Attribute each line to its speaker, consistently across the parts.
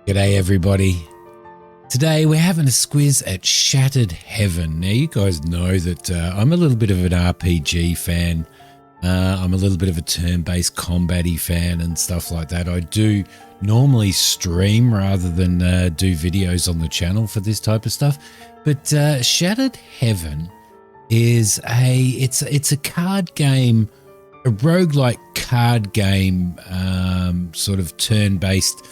Speaker 1: G'day everybody. Today we're having a squiz at Shattered Heaven. Now you guys know that I'm a little bit of an RPG fan. I'm a little bit of a turn-based combat-y fan and stuff like that. I do normally stream rather than do videos on the channel for this type of stuff. But Shattered Heaven is it's a card game, a roguelike card game, sort of turn-based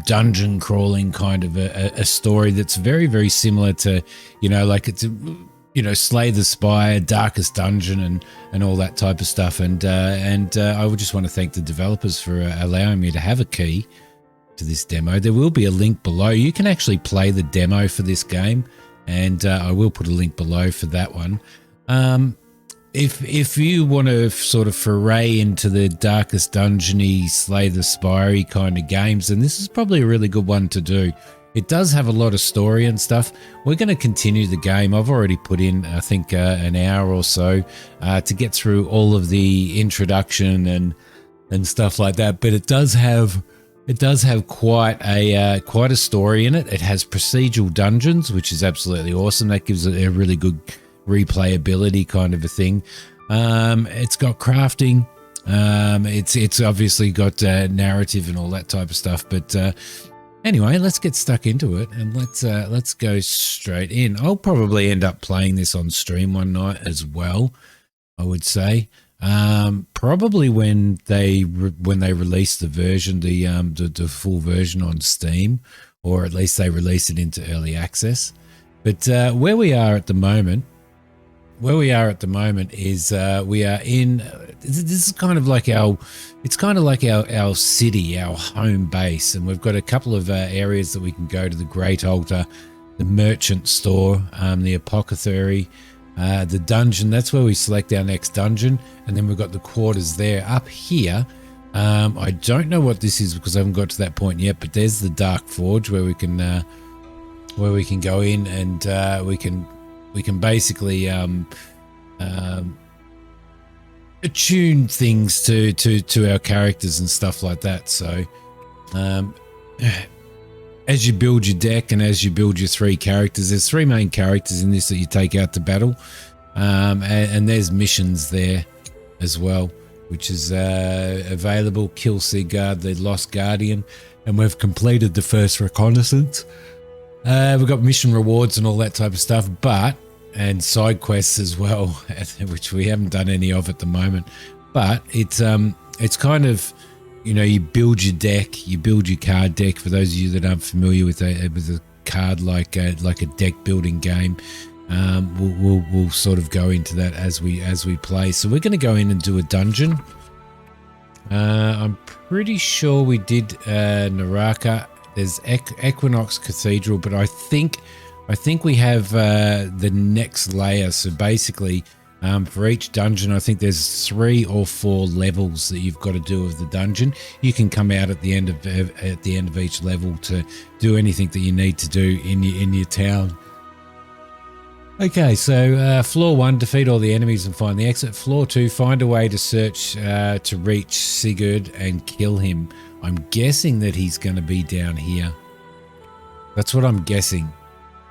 Speaker 1: dungeon crawling kind of a story that's very, very similar to, like it's, Slay the Spire, Darkest Dungeon and all that type of stuff. And I would just want to thank the developers for allowing me to have a key to this demo. There will be a link below. You can actually play the demo for this game, and I will put a link below for that one. If you want to sort of foray into the Darkest Dungeon-y, Slay the Spire kind of games, then this is probably a really good one to do. It does have a lot of story and stuff. We're going to continue the game. I've already put in, I think, an hour or so to get through all of the introduction and stuff like that. But it does have quite a story in it. It has procedural dungeons, which is absolutely awesome. That gives it a really good replayability kind of a thing. It's got crafting. It's obviously got narrative and all that type of stuff. But anyway, let's get stuck into it and let's go straight in. I'll probably end up playing this on stream one night as well, I would say. Probably when they release the version, the full version on Steam, or at least they release it into early access. But where we are at the moment is we are in, this is kind of like our city, our home base, and we've got a couple of areas that we can go to: the Great Altar, the Merchant Store, the Apothecary, the dungeon. That's where we select our next dungeon, and then we've got the quarters there. Up here, I don't know what this is because I haven't got to that point yet, but there's the Dark Forge where we can go in and we can basically attune things to our characters and stuff like that. So as you build your deck and as you build your three characters, there's three main characters in this that you take out to battle, and there's missions there as well, which is available. Kill Sigurd, the Lost Guardian, and we've completed the first reconnaissance. We've got mission rewards and all that type of stuff, and side quests as well, which we haven't done any of at the moment. But it's kind of, you build your deck, you build your card deck. For those of you that aren't familiar with a card like a deck building game, we'll sort of go into that as we play. So we're going to go in and do a dungeon. I'm pretty sure we did Naraka. There's Equinox Cathedral, but I think we have the next layer. So basically, for each dungeon, I think there's 3 or 4 levels that you've got to do of the dungeon. You can come out at the end of each level to do anything that you need to do in your town. Okay, so floor 1, defeat all the enemies and find the exit. Floor 2, find a way to search to reach Sigurd and kill him. I'm guessing that he's going to be down here. That's what I'm guessing.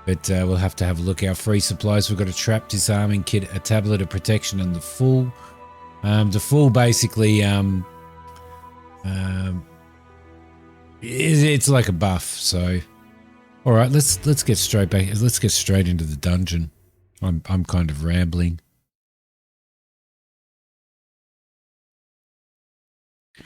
Speaker 1: But we'll have to have a look. Our free supplies, we've got a trap disarming kit, a tablet of protection, and the full. The full basically, it's like a buff. So, all right, let's get straight back. Let's get straight into the dungeon. I'm kind of rambling.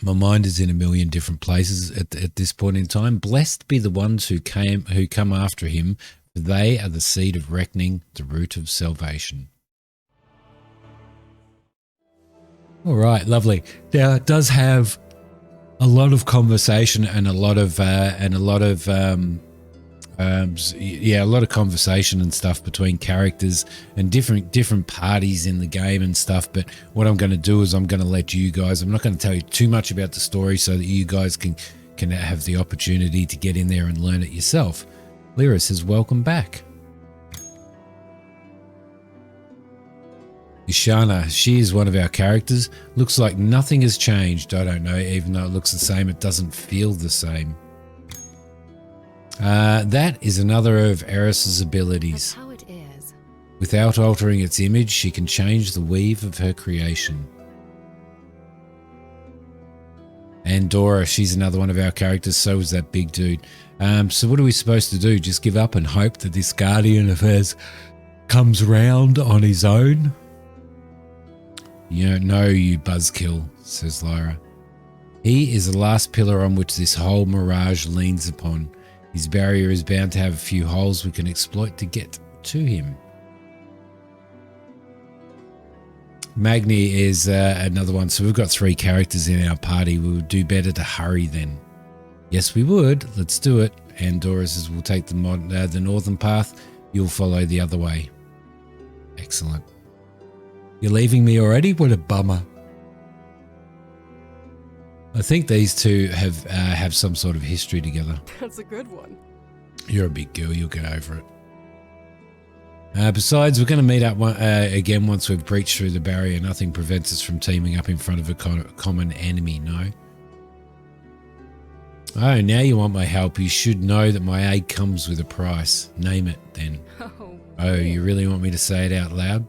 Speaker 1: My mind is in a million different places at this point in time. Blessed be the ones who come after him. They are the seed of reckoning, the root of salvation. All right, lovely. Now it does have a lot of conversation and a lot of conversation and stuff between characters and different parties in the game and stuff. But what I'm going to do is I'm going to let you guys. I'm not going to tell you too much about the story so that you guys can have the opportunity to get in there and learn it yourself. Lyra says, welcome back. Ishana, she is one of our characters. Looks like nothing has changed. I don't know, even though it looks the same, it doesn't feel the same. That is another of Eris's abilities.
Speaker 2: That's how it is.
Speaker 1: Without altering its image, she can change the weave of her creation. And Dora, she's another one of our characters, so is that big dude. So what are we supposed to do? Just give up and hope that this guardian of hers comes round on his own? You don't know, you buzzkill, says Lyra. He is the last pillar on which this whole mirage leans upon. His barrier is bound to have a few holes we can exploit to get to him. Magni is another one. So we've got 3 characters in our party. We would do better to hurry then. Yes, we would. Let's do it. And Dora says we'll take the northern path. You'll follow the other way. Excellent. You're leaving me already? What a bummer. I think these two have some sort of history together.
Speaker 2: That's a good one.
Speaker 1: You're a big girl. You'll get over it. Besides, we're going to meet up again once we've breached through the barrier. Nothing prevents us from teaming up in front of a common enemy, no? Oh, now you want my help. You should know that my aid comes with a price. Name it, then. Oh, you really want me to say it out loud?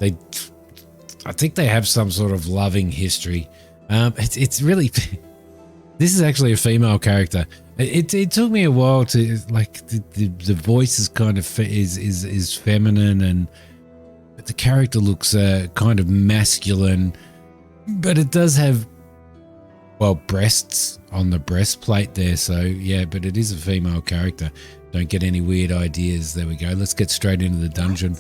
Speaker 1: I think they have some sort of loving history. It's really... This is actually a female character. It took me a while to like the voice is kind of is feminine, but the character looks kind of masculine, but it does have breasts on the breastplate there. So yeah, but it is a female character. Don't get any weird ideas. There we go. Let's get straight into the dungeon.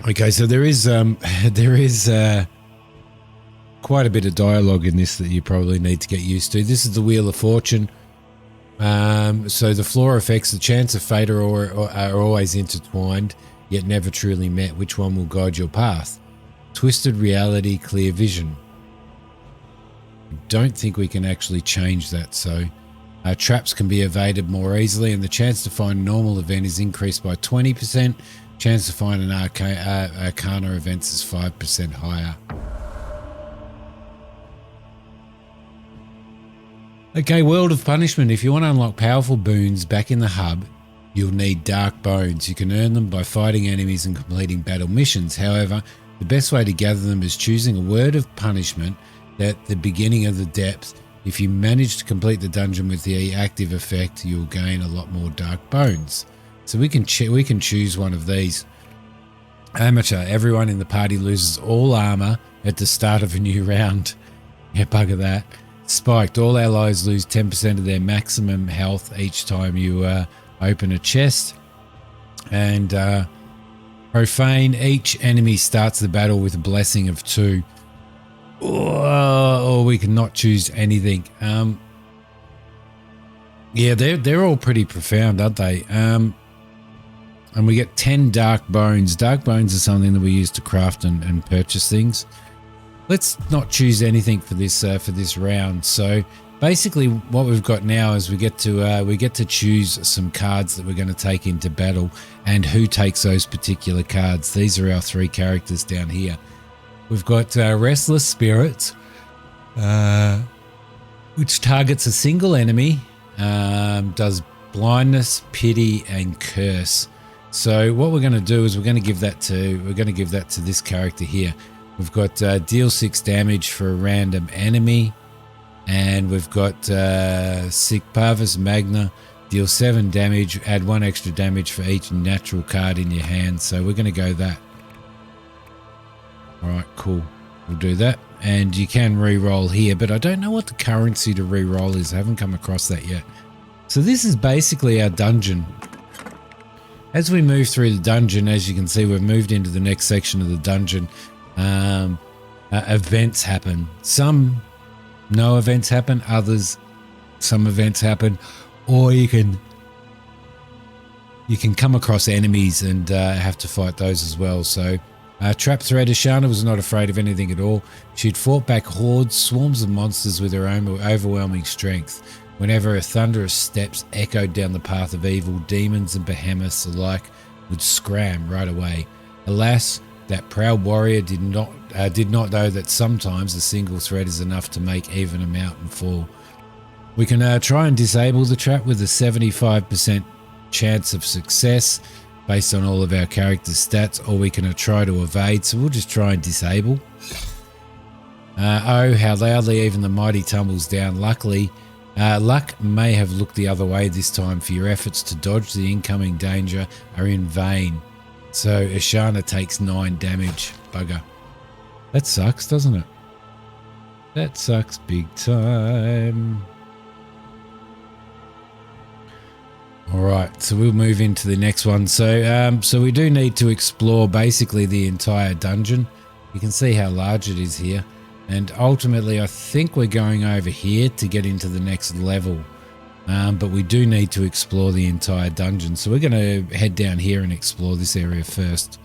Speaker 1: Okay, so there is quite a bit of dialogue in this that you probably need to get used to. This is the Wheel of Fortune. So the floor effects, the chance of fate are always intertwined, yet never truly met. Which one will guide your path? Twisted reality, clear vision. I don't think we can actually change that, so traps can be evaded more easily, and the chance to find a normal event is increased by 20%. Chance to find an Arcana events is 5% higher. Okay, World of Punishment. If you want to unlock powerful boons back in the hub, you'll need Dark Bones. You can earn them by fighting enemies and completing battle missions. However, the best way to gather them is choosing a word of punishment at the beginning of the depth. If you manage to complete the dungeon with the active effect, you'll gain a lot more Dark Bones. So we can choose one of these. Amateur. Everyone in the party loses all armor at the start of a new round. Yeah, bugger that. Spiked. All allies lose 10% of their maximum health each time you open a chest. And Profane. Each enemy starts the battle with a blessing of 2. Or we can not choose anything. Yeah, they're all pretty profound, aren't they? And we get 10 Dark Bones. Dark Bones are something that we use to craft and purchase things. Let's not choose anything for this round. So basically what we've got now is we get to choose some cards that we're going to take into battle and who takes those particular cards. These are our 3 characters down here. We've got Restless Spirits, which targets a single enemy, does blindness, pity, and curse. So what we're going to do is we're going to give that to this character here. We've got deal 6 damage for a random enemy, and we've got Sic Parvis Magna, deal 7 damage, add 1 extra damage for each natural card in your hand. So we're going to go that. All right, cool. We'll do that. And you can re-roll here, but I don't know what the currency to re-roll is. I haven't come across that yet. So this is basically our dungeon. As we move through the dungeon, as you can see, we've moved into the next section of the dungeon. Events happen. Some no events happen, others some events happen, or you can come across enemies and have to fight those as well. So Trap Thread Ashana was not afraid of anything at all. She'd fought back hordes, swarms of monsters with her own overwhelming strength. Whenever her thunderous steps echoed down the path of evil, demons and behemoths alike would scram right away. Alas, that proud warrior did not know that sometimes a single thread is enough to make even a mountain fall. We can try and disable the trap with a 75% chance of success based on all of our characters' stats, or we can try to evade, so we'll just try and disable. Oh, how loudly even the mighty tumbles down. Luckily, luck may have looked the other way this time, for your efforts to dodge the incoming danger are in vain. So Ashana takes 9 damage. Bugger. That sucks, doesn't it? That sucks big time. Alright, so we'll move into the next one. So we do need to explore basically the entire dungeon. You can see how large it is here. And ultimately, I think we're going over here to get into the next level. But we do need to explore the entire dungeon. So we're going to head down here and explore this area first.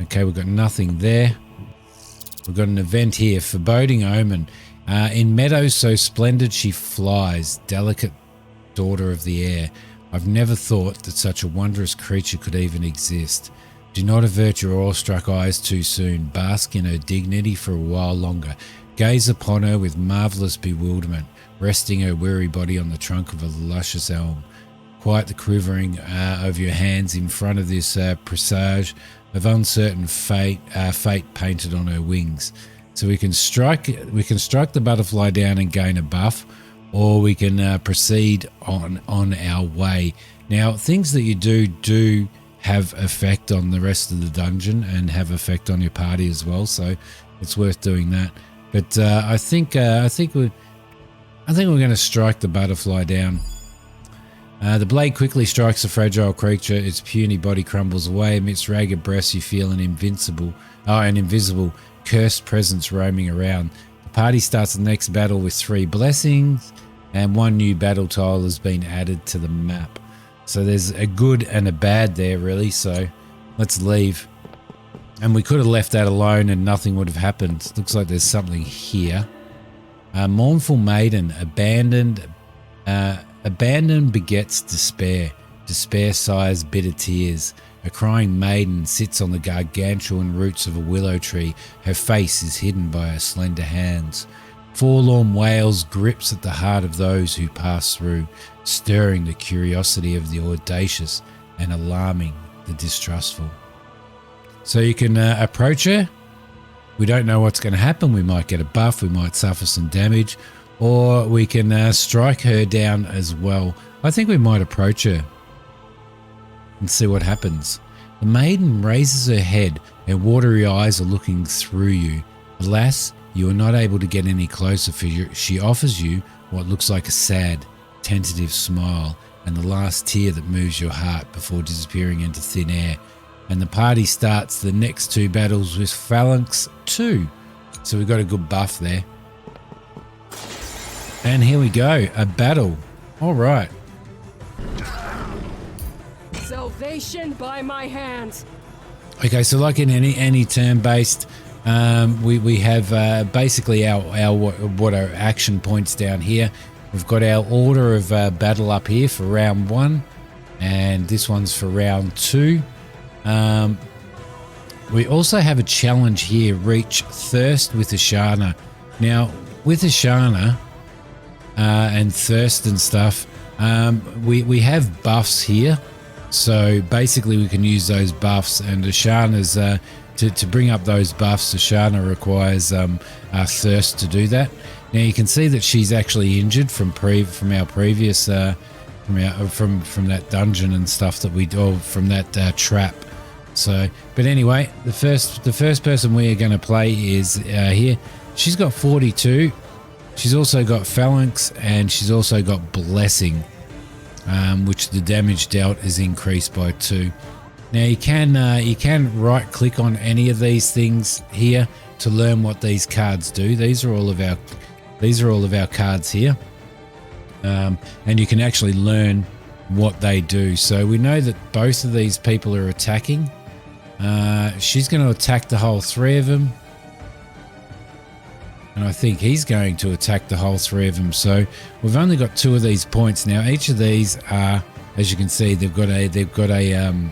Speaker 1: Okay, we've got nothing there. We've got an event here. Foreboding Omen. In meadows so splendid she flies, delicate daughter of the air. I've never thought that such a wondrous creature could even exist. Do not avert your awestruck eyes too soon. Bask in her dignity for a while longer. Gaze upon her with marvellous bewilderment, resting her weary body on the trunk of a luscious elm. Quiet the quivering of your hands in front of this presage of uncertain fate painted on her wings. So we can strike the butterfly down and gain a buff, or we can proceed on our way. Now, things that you do have effect on the rest of the dungeon and have effect on your party as well, so it's worth doing that. But I think we're going to strike the butterfly down. The blade quickly strikes the fragile creature. Its puny body crumbles away. Amidst ragged breaths, you feel an invisible, cursed presence roaming around. The party starts the next battle with 3 blessings, and 1 new battle tile has been added to the map. So there's a good and a bad there, really. So let's leave. And we could have left that alone and nothing would have happened. Looks like there's something here. Mournful Maiden, abandoned begets despair. Despair sighs bitter tears. A crying maiden sits on the gargantuan roots of a willow tree. Her face is hidden by her slender hands. Forlorn wails grips at the heart of those who pass through, stirring the curiosity of the audacious and alarming the distrustful. So you can approach her. We don't know what's going to happen. We might get a buff, we might suffer some damage, or we can strike her down as well. I think we might approach her and see what happens. The maiden raises her head, her watery eyes are looking through you. Alas, you are not able to get any closer, for she offers you what looks like a sad, tentative smile and the last tear that moves your heart before disappearing into thin air. And the party starts the next 2 battles with Phalanx 2. So we've got a good buff there. And here we go, a battle. All right.
Speaker 2: Salvation by my hands.
Speaker 1: Okay, so like in any turn-based, we have basically what our action points down here. We've got our order of battle up here for round 1, and this one's for round 2. We also have a challenge here, reach Thirst with Ashana. Now, with Ashana and Thirst and stuff, we have buffs here. So basically we can use those buffs, and Ashana's to bring up those buffs, Ashana requires our Thirst to do that. Now you can see that she's actually injured from our previous from that dungeon and stuff that we do, from that trap. So, but anyway, the first person we are going to play is here. She's got 42. She's also got Phalanx, and she's also got Blessing, which the damage dealt is increased by 2. Now you can right click on any of these things here to learn what these cards do. These are all of our cards here, and you can actually learn what they do. So we know that both of these people are attacking. She's going to attack the whole three of them. And I think he's going to attack the whole three of them. So we've only got 2 of these points now. Each of these are, as you can see, they've got an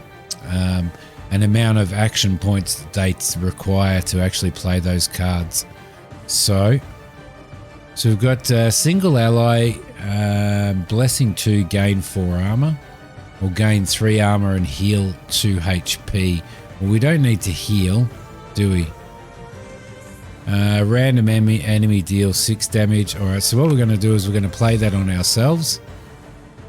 Speaker 1: amount of action points that they require to actually play those cards. So we've got single ally, blessing 2, gain 4 armor, or gain 3 armor and heal 2 HP. Well, we don't need to heal, do we? Random enemy deals 6 damage. All right, so what we're going to do is we're going to play that on ourselves.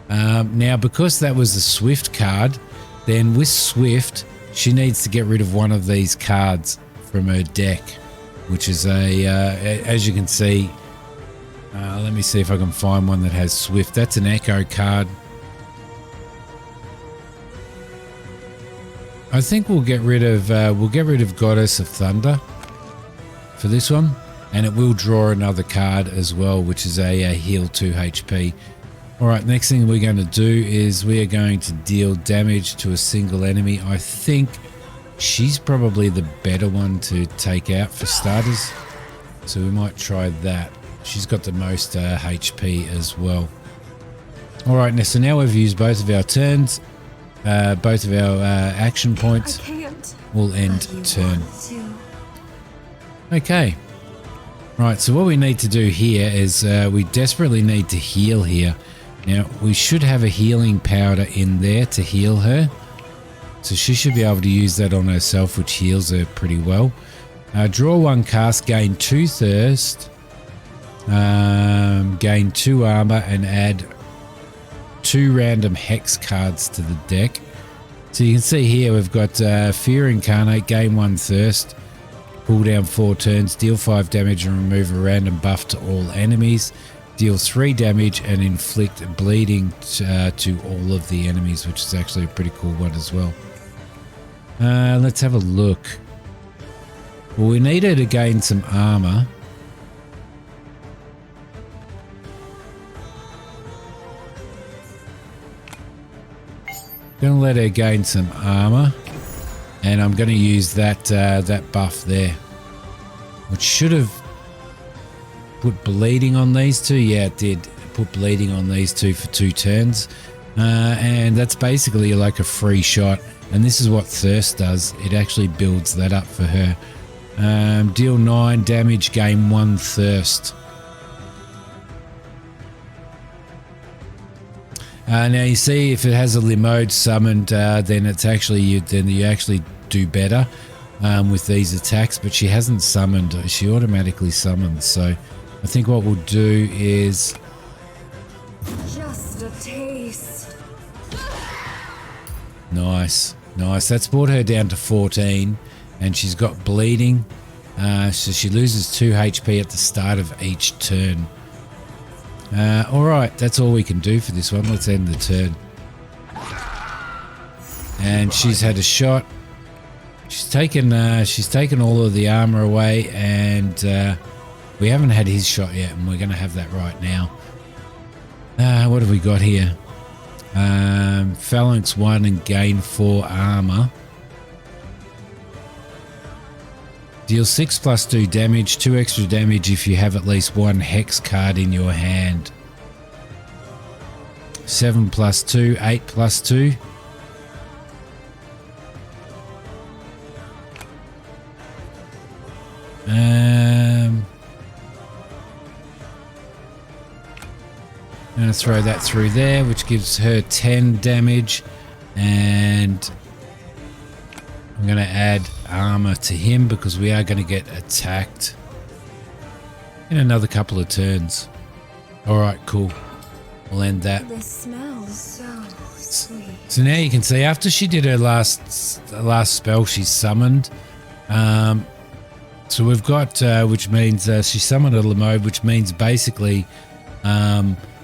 Speaker 1: Now, because that was the Swift card, then with Swift, she needs to get rid of one of these cards from her deck, which is as you can see, let me see if I can find one that has Swift. That's an Echo card. I think we'll get rid of Goddess of Thunder for this one, and it will draw another card as well, which is a heal 2 HP. All right, next thing we're going to do is we are going to deal damage to a single enemy. I think she's probably the better one to take out for starters, so we might try that. She's got the most HP as well. All right, so now we've used both of our turns, both of our action points. We'll end turn. Okay. Right, so what we need to do here is we desperately need to heal here. Now, we should have a healing powder in there to heal her. So she should be able to use that on herself, which heals her pretty well. Draw 1 cast, gain 2 thirst, gain 2 armor, and add 2 random hex cards to the deck. So you can see here we've got Fear Incarnate, gain 1 thirst, pull down 4 turns, deal 5 damage and remove a random buff to all enemies. Deal 3 damage and inflict bleeding to all of the enemies, which is actually a pretty cool one as well. Let's have a look. Well, we need her to gain some armor. Gonna let her gain some armor, and I'm gonna use that that buff there, which should have put bleeding on these 2. Yeah, it did put bleeding on these 2 for 2 turns, and that's basically like a free shot. And this is what thirst does. It actually builds that up for her. Deal 9 damage, gain 1 thirst. Now you see if it has a Limode summoned, then it's actually you actually do better with these attacks. But she hasn't summoned; she automatically summons. So I think what we'll do is
Speaker 2: just a taste.
Speaker 1: Nice. That's brought her down to 14, and she's got bleeding. So she loses 2 HP at the start of each turn. Alright, that's all we can do for this one. Let's end the turn. And she's had a shot. She's taken all of the armor away, and we haven't had his shot yet, and we're going to have that right now. What have we got here? Phalanx 1 and gain 4 armor. Deal 6 plus 2 damage, 2 extra damage if you have at least 1 hex card in your hand. 7 plus 2, 8 plus 2. I'm going to throw that through there, which gives her 10 damage, and I'm going to add armor to him because we are going to get attacked in another couple of turns. Alright, cool. We'll end that.
Speaker 2: This smells so sweet.
Speaker 1: So now you can see after she did her last spell, she's summoned. So we've got, which means she summoned a Limode, which means basically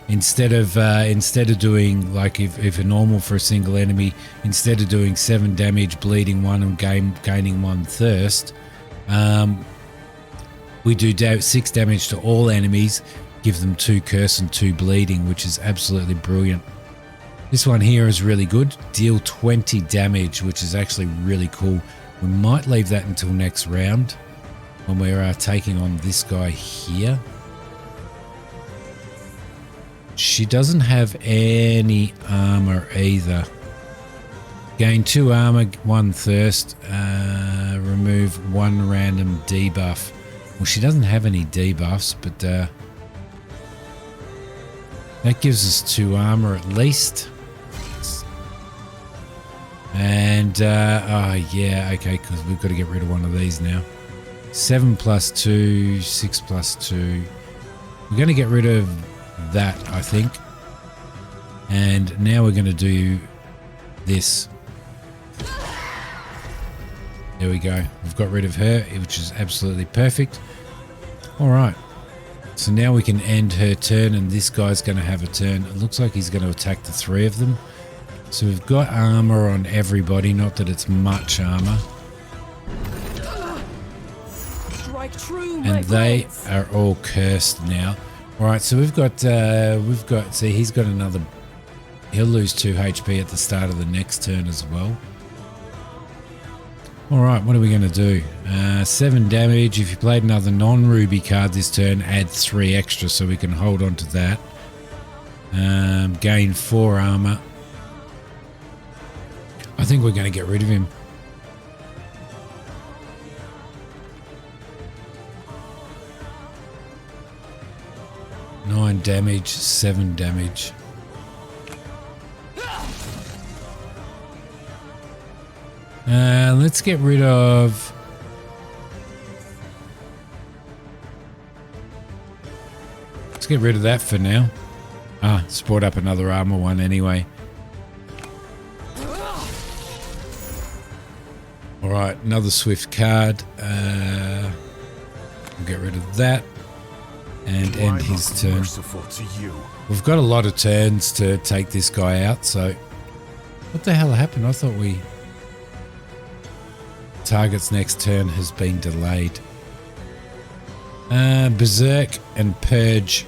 Speaker 1: instead of doing like if a normal for a single enemy, instead of doing 7 damage, bleeding 1 and gaining 1 thirst, we do 6 damage to all enemies, give them 2 curse and 2 bleeding, which is absolutely brilliant. This one here is really good. Deal 20 damage, which is actually really cool. We might leave that until next round when we're taking on this guy here. She doesn't have any armor either. Gain 2 armor, 1 thirst, remove 1 random debuff. Well, she doesn't have any debuffs, but that gives us 2 armor at least. And, oh yeah, okay, because we've got to get rid of one of these now. 7 plus 2, 6 plus 2. We're going to get rid of that, I think. And now we're going to do this. There we go. We've got rid of her, which is absolutely perfect. All right. So now we can end her turn, and this guy's going to have a turn. It looks like he's going to attack the 3 of them. So we've got armor on everybody, not that it's much armor. And they are all cursed now. All right, so we've got, see, he's got another, he'll lose 2 HP at the start of the next turn as well. All right, what are we going to do? 7 damage. If you played another non-ruby card this turn, add 3 extra so we can hold on to that. Gain 4 armor. I think we're going to get rid of him. Nine damage, 7 damage. Let's get rid of... Let's get rid of that for now. Ah, it's brought up another armor one anyway. Alright, another swift card. We'll get rid of that. And end his turn. We've got a lot of turns to take this guy out, so... What the hell happened? I thought we... Target's next turn has been delayed. Berserk and Purge.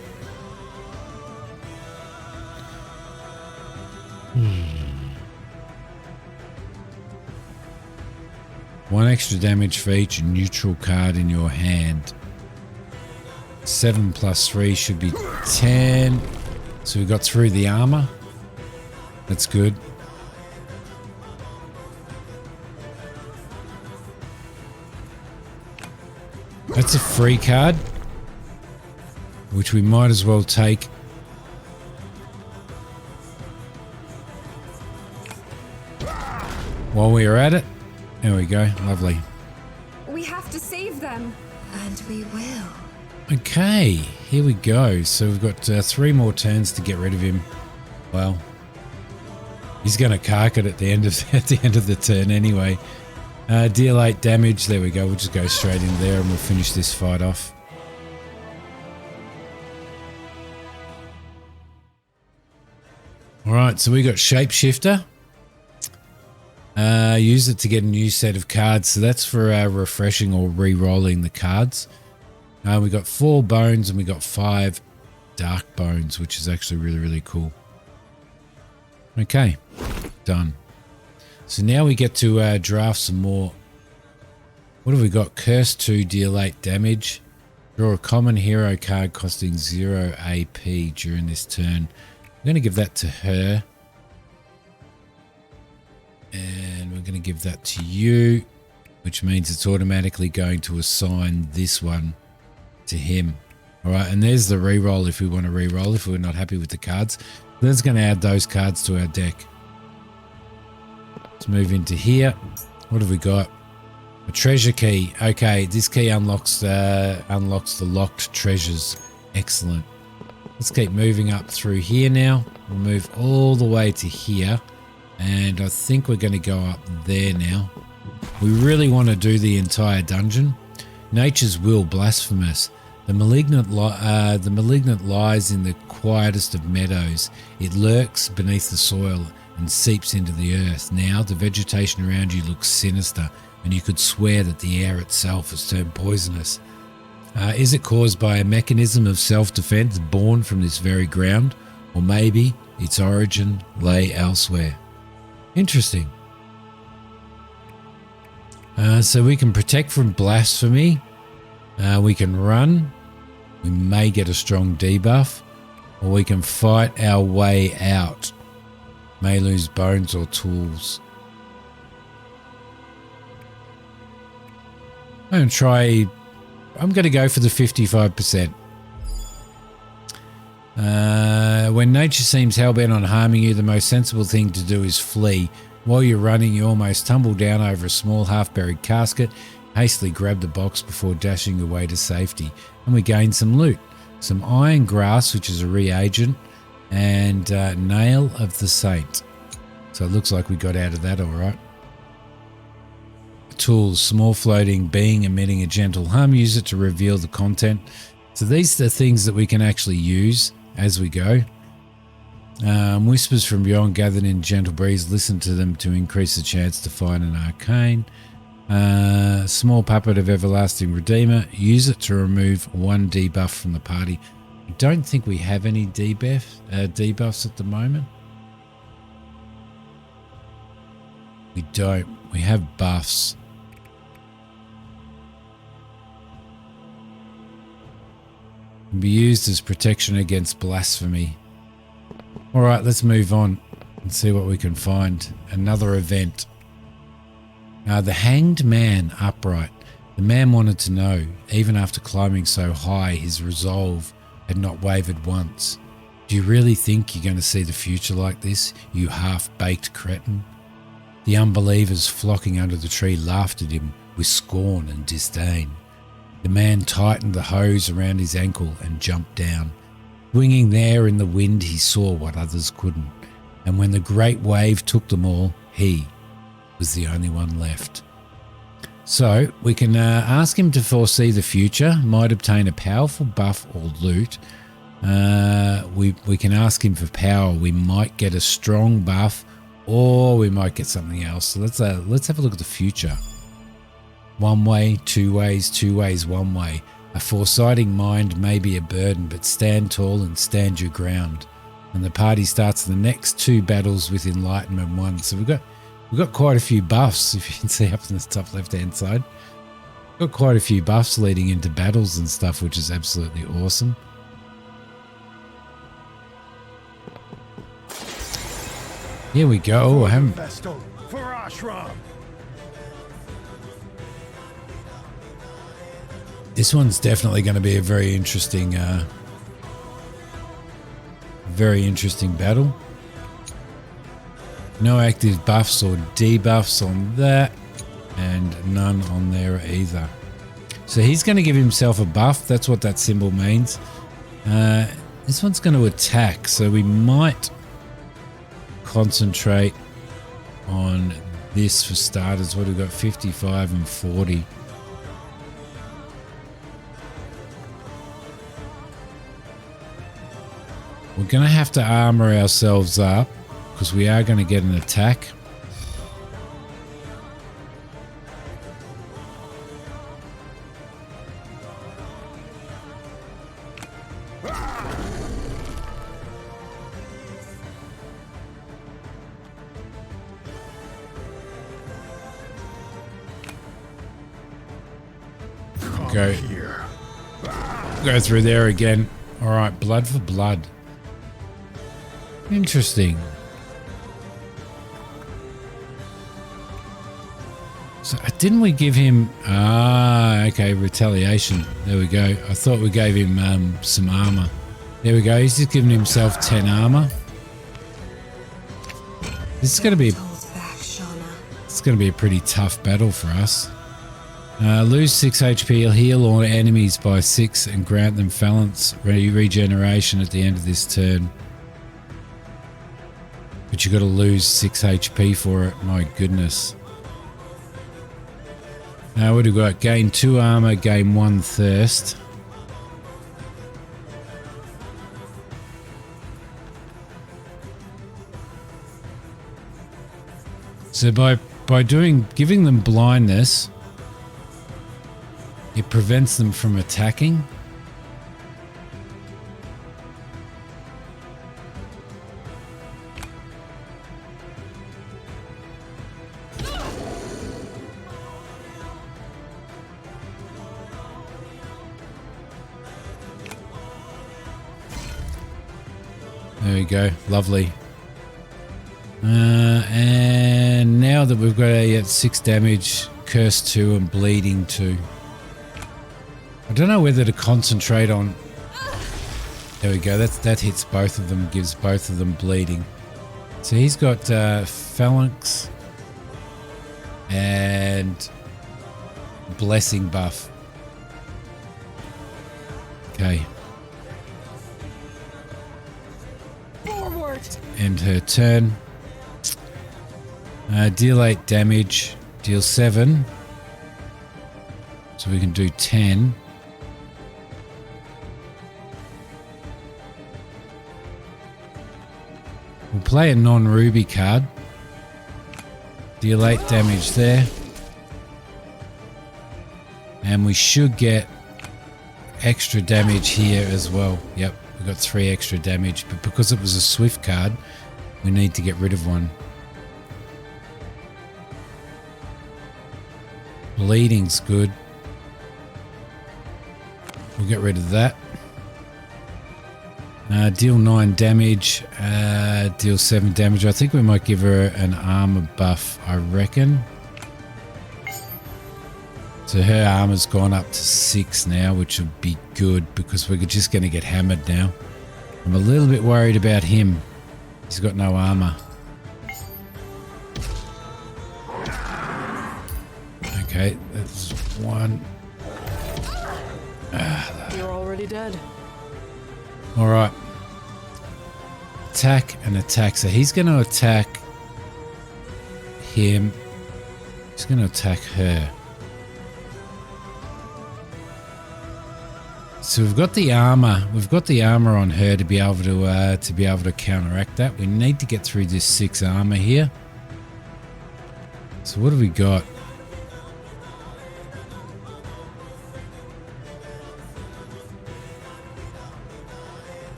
Speaker 1: One extra damage for each neutral card in your hand. 7 plus 3 should be 10. So we got through the armor. That's good. That's a free card, which we might as well take. While we are at it. There we go. Lovely.
Speaker 2: We have to save them. And we will.
Speaker 1: Okay, here we go. So we've got 3 more turns to get rid of him. Well, he's going to cark it at the end of the turn anyway. Deal 8 damage. There we go. We'll just go straight in there and we'll finish this fight off. Alright, so we got Shapeshifter. Use it to get a new set of cards. So that's for refreshing or re-rolling the cards. We got 4 bones and we got 5 dark bones, which is actually really, really cool. Okay, done. So now we get to draft some more. What have we got? Curse 2, deal 8 damage. Draw a common hero card costing 0 AP during this turn. I'm going to give that to her. And we're going to give that to you, which means it's automatically going to assign this one to him. All right, and there's the reroll if we want to reroll, if we're not happy with the cards. That's going to add those cards to our deck. Let's move into here. What have we got? A treasure key. Okay, this key unlocks the locked treasures. Excellent. Let's keep moving up through here now. We'll move all the way to here. And I think we're going to go up there now. We really want to do the entire dungeon. Nature's will, blasphemous. The malignant lies in the quietest of meadows. It lurks beneath the soil and seeps into the earth. Now the vegetation around you looks sinister, and you could swear that the air itself has turned poisonous. Is it caused by a mechanism of self-defense born from this very ground? Or maybe its origin lay elsewhere? Interesting. So we can protect from blasphemy. We can run. We may get a strong debuff. Or we can fight our way out. May lose bones or tools. I'm going to go for the 55%. When nature seems hellbent on harming you, the most sensible thing to do is flee. While you're running, you almost tumble down over a small half-buried casket, hastily grab the box before dashing away to safety, and we gain some loot. Some iron grass, which is a reagent, and nail of the saint. So it looks like we got out of that all right. Tools, small floating being emitting a gentle hum. Use it to reveal the content. So these are things that we can actually use as we go. Whispers from beyond gathered in gentle breeze. Listen to them to increase the chance to find an arcane. Small puppet of everlasting redeemer. Use it to remove one debuff from the party. I don't think we have any debuffs at the moment. We don't. We have buffs. Can be used as protection against blasphemy. Alright, let's move on and see what we can find. Another event. The Hanged Man upright. The man wanted to know, even after climbing so high, his resolve had not wavered once. Do you really think you're going to see the future like this, you half-baked cretin? The unbelievers flocking under the tree laughed at him with scorn and disdain. The man tightened the hose around his ankle and jumped down. Swinging there in the wind, he saw what others couldn't. And when the great wave took them all, he was the only one left. So we can ask him to foresee the future, might obtain a powerful buff or loot. We can ask him for power. We might get a strong buff, or we might get something else. So let's have a look at the future. One way, two ways, one way. A foresighting mind may be a burden, but stand tall and stand your ground. And the party starts the next two battles with Enlightenment 1. So we've got quite a few buffs, if you can see up in the top left-hand side. Got quite a few buffs leading into battles and stuff, which is absolutely awesome. Here we go. I haven't...
Speaker 3: For Ashram.
Speaker 1: This one's definitely going to be a very interesting battle. No active buffs or debuffs on that, and none on there either. So he's going to give himself a buff. That's what that symbol means. This one's going to attack, so we might concentrate on this for starters. What have we got? 55 and 40. We're going to have to armor ourselves up because we are going to get an attack. Go through there again. All right, blood for blood. Interesting. So didn't we give him... okay, retaliation. There we go. I thought we gave him some armor. There we go. He's just giving himself 10 armor. This is going to be... It's going to be a pretty tough battle for us. Lose 6 HP, heal all enemies by 6 and grant them Phalanx regeneration at the end of this turn. But you got to lose 6 HP for it. My goodness. Now what do we got? Gain 2 armor, gain 1 thirst. So by giving them blindness, it prevents them from attacking. There we go. Lovely. And now that we've got a 6 damage, curse 2 and bleeding 2. I don't know whether to concentrate on... There we go. That hits both of them, gives both of them bleeding. So he's got phalanx and blessing buff. Okay.
Speaker 2: Forward.
Speaker 1: End her turn. Deal 8 damage. Deal 7. So we can do 10. We'll play a non-ruby card. Deal 8 damage there. And we should get extra damage here as well. Yep, we got 3 extra damage. But because it was a swift card, we need to get rid of one. Bleeding's good. We'll get rid of that. Deal 9 damage, deal 7 damage. I think we might give her an armor buff, I reckon. So her armor's gone up to 6 now, which would be good because we're just going to get hammered now. I'm a little bit worried about him. He's got no armor. Okay, that's 1.
Speaker 4: You're already dead.
Speaker 1: All right. Attack and attack. So he's going to attack him. He's going to attack her. So we've got the armor. We've got the armor on her to be able to counteract that. We need to get through this 6 armor here. So what have we got?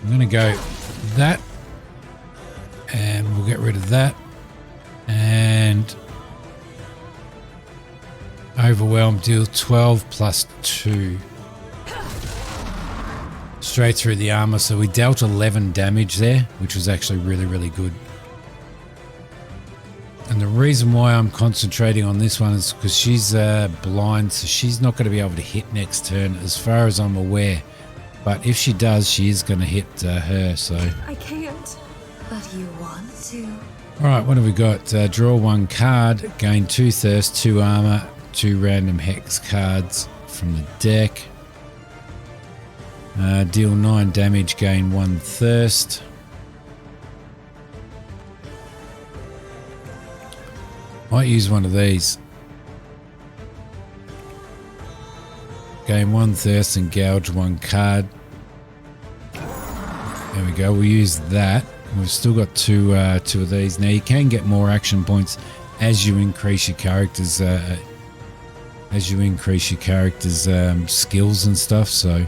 Speaker 1: I'm going to go that, and we'll get rid of that, and overwhelm, deal 12 plus 2 straight through the armor. So we dealt 11 damage there, which was actually really, really good. And the reason why I'm concentrating on this one is because she's blind, so she's not going to be able to hit next turn as far as I'm aware. But if she does, she is going to hit her, so...
Speaker 2: I can't. But you want to.
Speaker 1: Alright, what have we got? Draw 1 card, gain 2 thirst, 2 armor, 2 random hex cards from the deck. Deal 9 damage, gain 1 thirst. Might use one of these. Gain 1 thirst and gouge 1 card. There we go. We'll use that. We've still got two of these. Now you can get more action points as you increase your characters' skills and stuff. So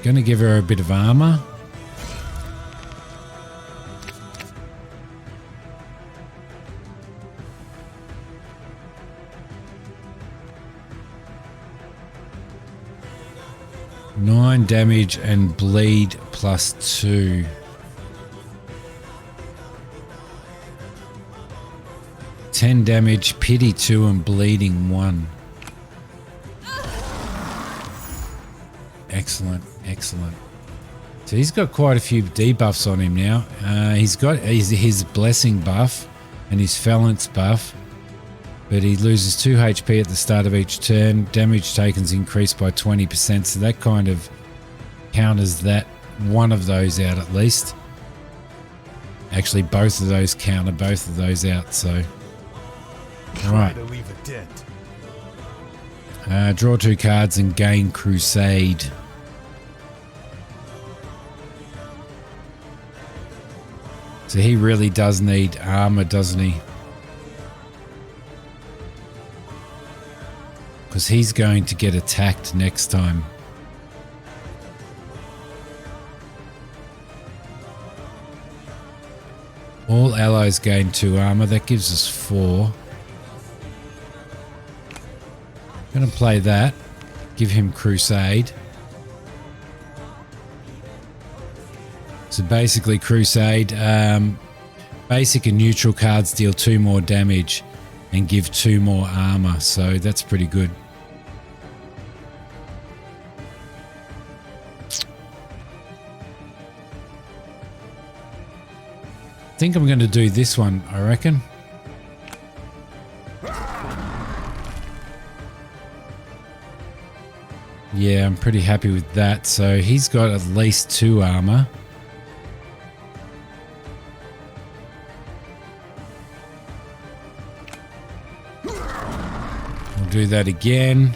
Speaker 1: gonna give her a bit of armor. Nine damage and bleed plus 2. Ten damage, pity 2 and bleeding 1. Excellent, excellent. So he's got quite a few debuffs on him now. He's got his blessing buff and his phalanx buff. But he loses 2 HP at the start of each turn. Damage taken's increased by 20%, so that kind of counters that one of those out at least. Actually, both of those counter both of those out, so... Alright.
Speaker 3: To leave a dent.
Speaker 1: Draw 2 cards and gain Crusade. So he really does need armor, doesn't he? Because he's going to get attacked next time. All allies gain 2 armor. That gives us 4. Gonna play that. Give him Crusade. So basically Crusade, basic and neutral cards deal 2 more damage and give 2 more armor. So that's pretty good. I think I'm going to do this one, I reckon. Yeah, I'm pretty happy with that. So he's got at least 2 armor. We'll do that again.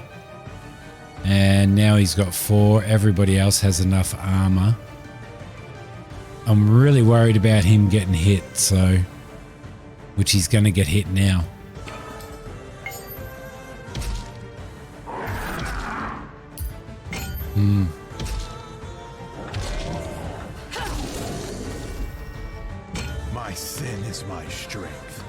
Speaker 1: And now he's got 4. Everybody else has enough armor. I'm really worried about him getting hit, so... Which he's going to get hit now.
Speaker 3: My sin is my strength.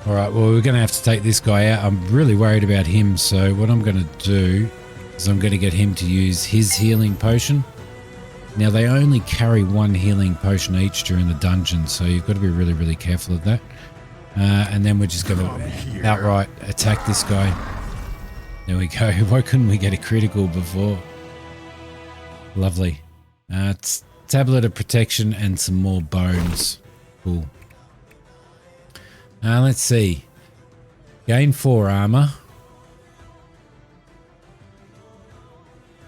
Speaker 1: Alright, well, we're going to have to take this guy out. I'm really worried about him, so what I'm going to do is I'm going to get him to use his healing potion. Now, they only carry 1 healing potion each during the dungeon, so you've got to be really, really careful of that. And then we're just going to outright attack this guy. There we go. Why couldn't we get a critical before? Lovely. It's tablet of protection and some more bones. Cool. Let's see. Gain 4 armor.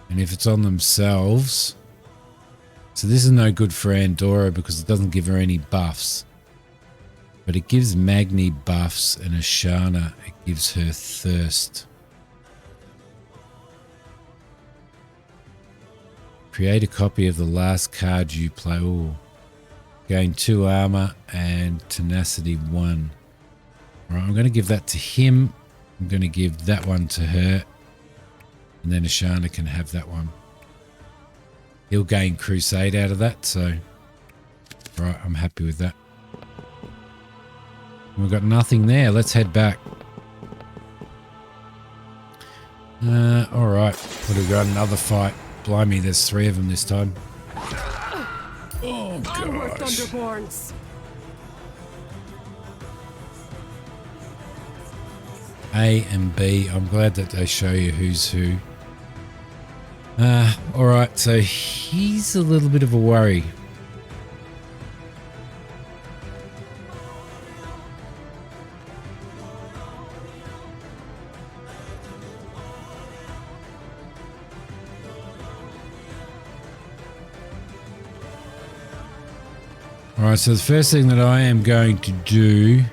Speaker 1: And if it's on themselves... So this is no good for Andorra because it doesn't give her any buffs. But it gives Magni buffs, and Ashana, it gives her thirst. Create a copy of the last card you play. Ooh. Gain 2 armor and tenacity 1. Alright, I'm going to give that to him. I'm going to give that one to her. And then Ashana can have that one. He'll gain Crusade out of that, so... Right, I'm happy with that. We've got nothing there. Let's head back. Alright. What have we got? Another fight. Blimey, there's 3 of them this time. Oh,
Speaker 2: Onward,
Speaker 1: gosh.
Speaker 2: Thunderborns!
Speaker 1: A and B. I'm glad that they show you who's who. Alright, so he's a little bit of a worry. Alright, so the first thing that I am going to do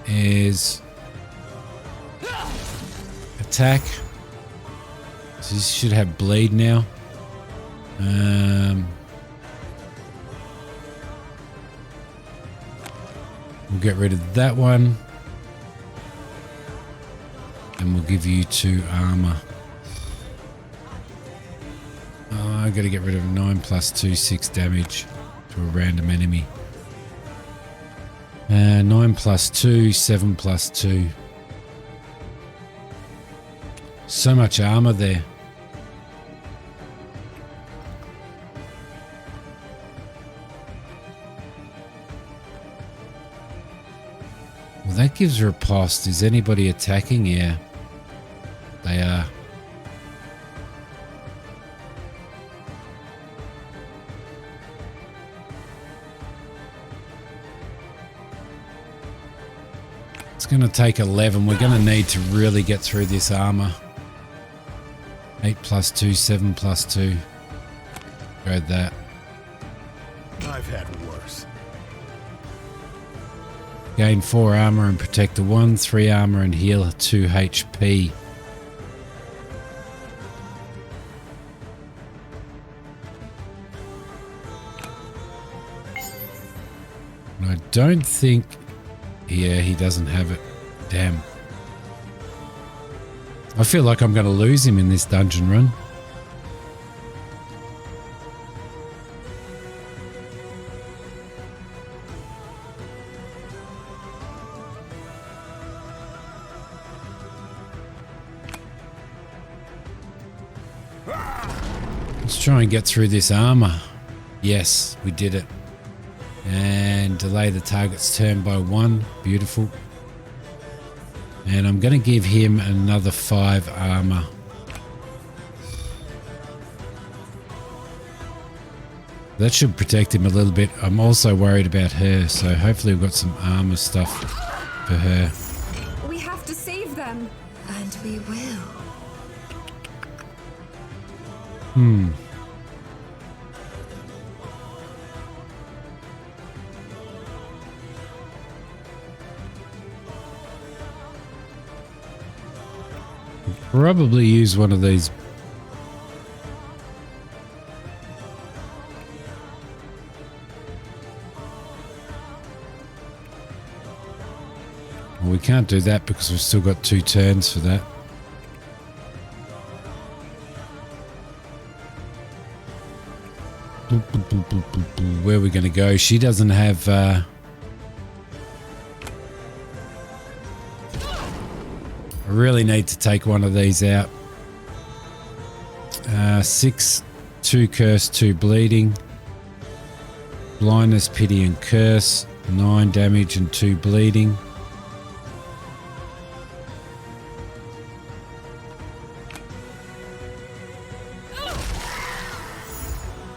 Speaker 1: is attack. So this should have bleed now. We'll get rid of that one. And we'll give you 2 armor. Oh, I gotta get rid of 9 plus 2, 6 damage to a random enemy. 9 plus 2, 7 plus 2. So much armor there. Well, that gives her a riposte. Is anybody attacking? Yeah, they are. It's going to take 11. We're going to need to really get through this armor. 8 plus 2, 7 plus 2. Grab that.
Speaker 3: I've had worse.
Speaker 1: Gain 4 armor and protect 1, 3 armor and heal 2 HP. And I don't think... Yeah, he doesn't have it. Damn. I feel like I'm going to lose him in this dungeon run. Let's try and get through this armor. Yes, we did it. And delay the target's turn by 1. Beautiful. And I'm going to give him another 5 armor. That should protect him a little bit. I'm also worried about her, so hopefully we've got some armor stuff for her.
Speaker 2: We have to save them. And we will.
Speaker 1: Probably use one of these. Well, we can't do that because we've still got 2 turns for that. Where are we going to go? She doesn't have... I really need to take one of these out. 6, 2 curse, 2 bleeding. Blindness, pity and curse. 9 damage and 2 bleeding.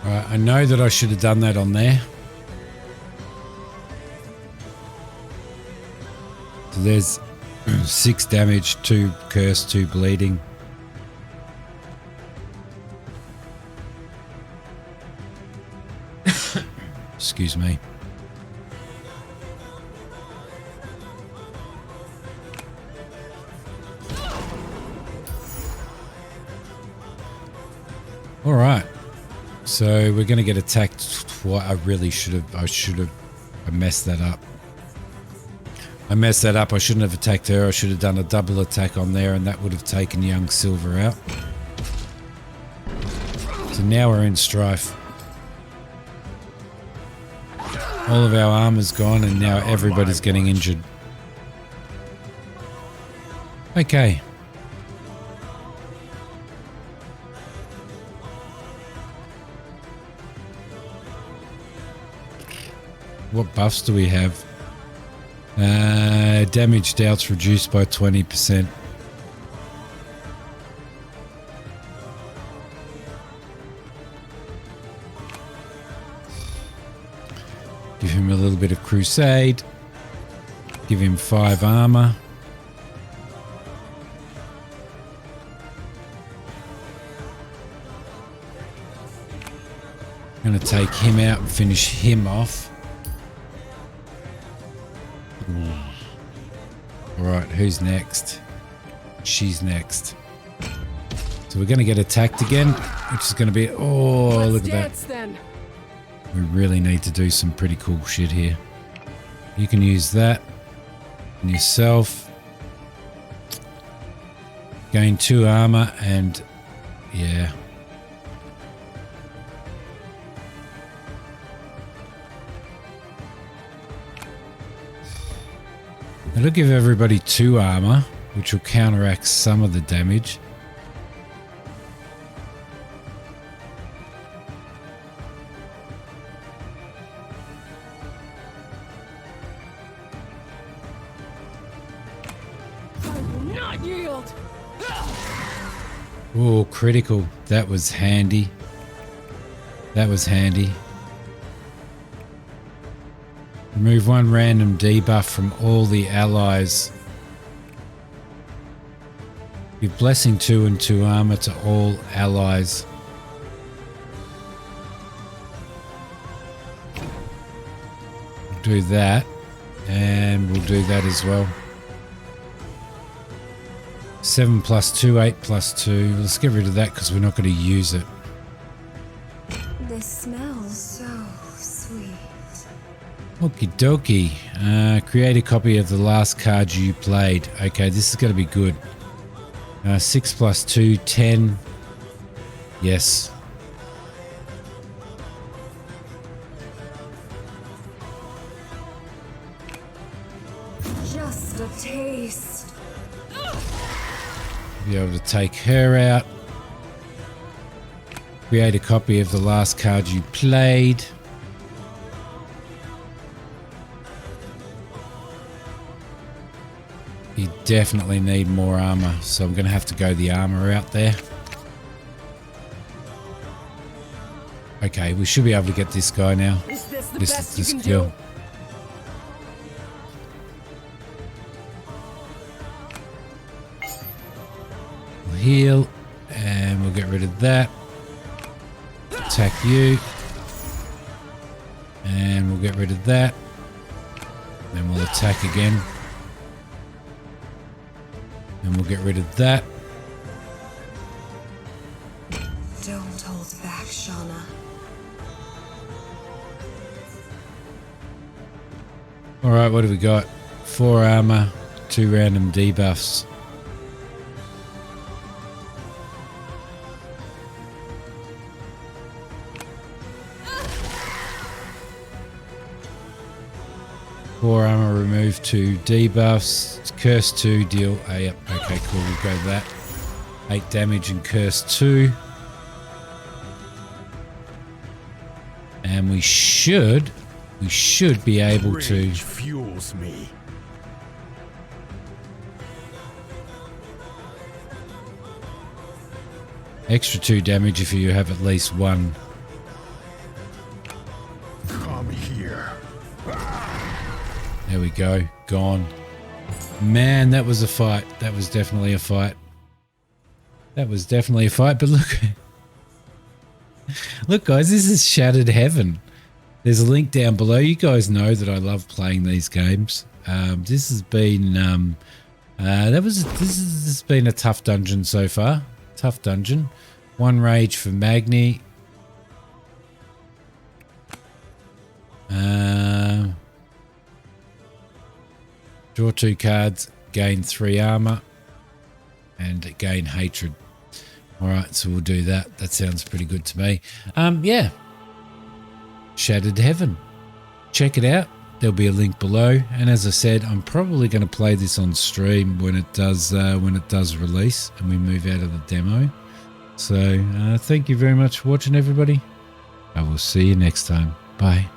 Speaker 1: Alright, I know that I should have done that on there. So there's 6 damage, 2 curse, 2 bleeding. Excuse me. All right. So we're going to get attacked. I really should have. I messed that up. I shouldn't have attacked her. I should have done a double attack on there, and that would have taken young Silver out. So now we're in strife. All of our armor's gone, and now everybody's getting injured. Okay. What buffs do we have? Damage dealt reduced by 20%. Give him a little bit of crusade. Give him 5 armor. I'm going to take him out and finish him off. Alright, who's next? She's next. So we're going to get attacked again, which is going to be... Oh, look at that.
Speaker 2: Then.
Speaker 1: We really need to do some pretty cool shit here. You can use that on yourself. Gain 2 armor and... Yeah. It'll give everybody 2 armor, which will counteract some of the damage.
Speaker 2: I will not yield.
Speaker 1: Oh, critical. That was handy. That was handy. Remove 1 random debuff from all the allies. Give blessing 2 and 2 armor to all allies. We'll do that. And we'll do that as well. 7 plus 2, 8 plus 2. Let's get rid of that because we're not going to use it.
Speaker 2: This smells so sweet.
Speaker 1: Okie dokie. Create a copy of the last card you played. Okay, this is going to be good. 6 plus 2, 10. Yes.
Speaker 2: Just a taste.
Speaker 1: Be able to take her out. Create a copy of the last card you played. You definitely need more armor, so I'm going to have to go the armor out there. Okay, we should be able to get this guy now.
Speaker 2: Is this the
Speaker 1: This
Speaker 2: best
Speaker 1: is
Speaker 2: you
Speaker 1: the
Speaker 2: can
Speaker 1: skill.
Speaker 2: do?
Speaker 1: We'll heal, and we'll get rid of that. Attack you. And we'll get rid of that. Then we'll attack again. And we'll get rid of that.
Speaker 2: Don't hold back, Shauna.
Speaker 1: Alright, what do we got? 4 armor, 2 random debuffs. Four armor, remove 2 debuffs. Curse 2, deal. Yep, okay, cool. We'll go that. 8 damage and curse 2. And we should be able to.
Speaker 3: Rage fuels me.
Speaker 1: Extra 2 damage if you have at least 1.
Speaker 3: Come here.
Speaker 1: There we go. Gone. Man, that was a fight. That was definitely a fight. That was definitely a fight. But look. Look, guys, this is Shattered Heaven. There's a link down below. You guys know that I love playing these games. This has been this has been a tough dungeon so far. Tough dungeon. 1 rage for Magni. Draw 2 cards, gain 3 armor, and gain hatred. Alright, so we'll do that. That sounds pretty good to me. Yeah. Shattered Heaven. Check it out. There'll be a link below. And as I said, I'm probably going to play this on stream when it does release and we move out of the demo. So thank you very much for watching, everybody. I will see you next time. Bye.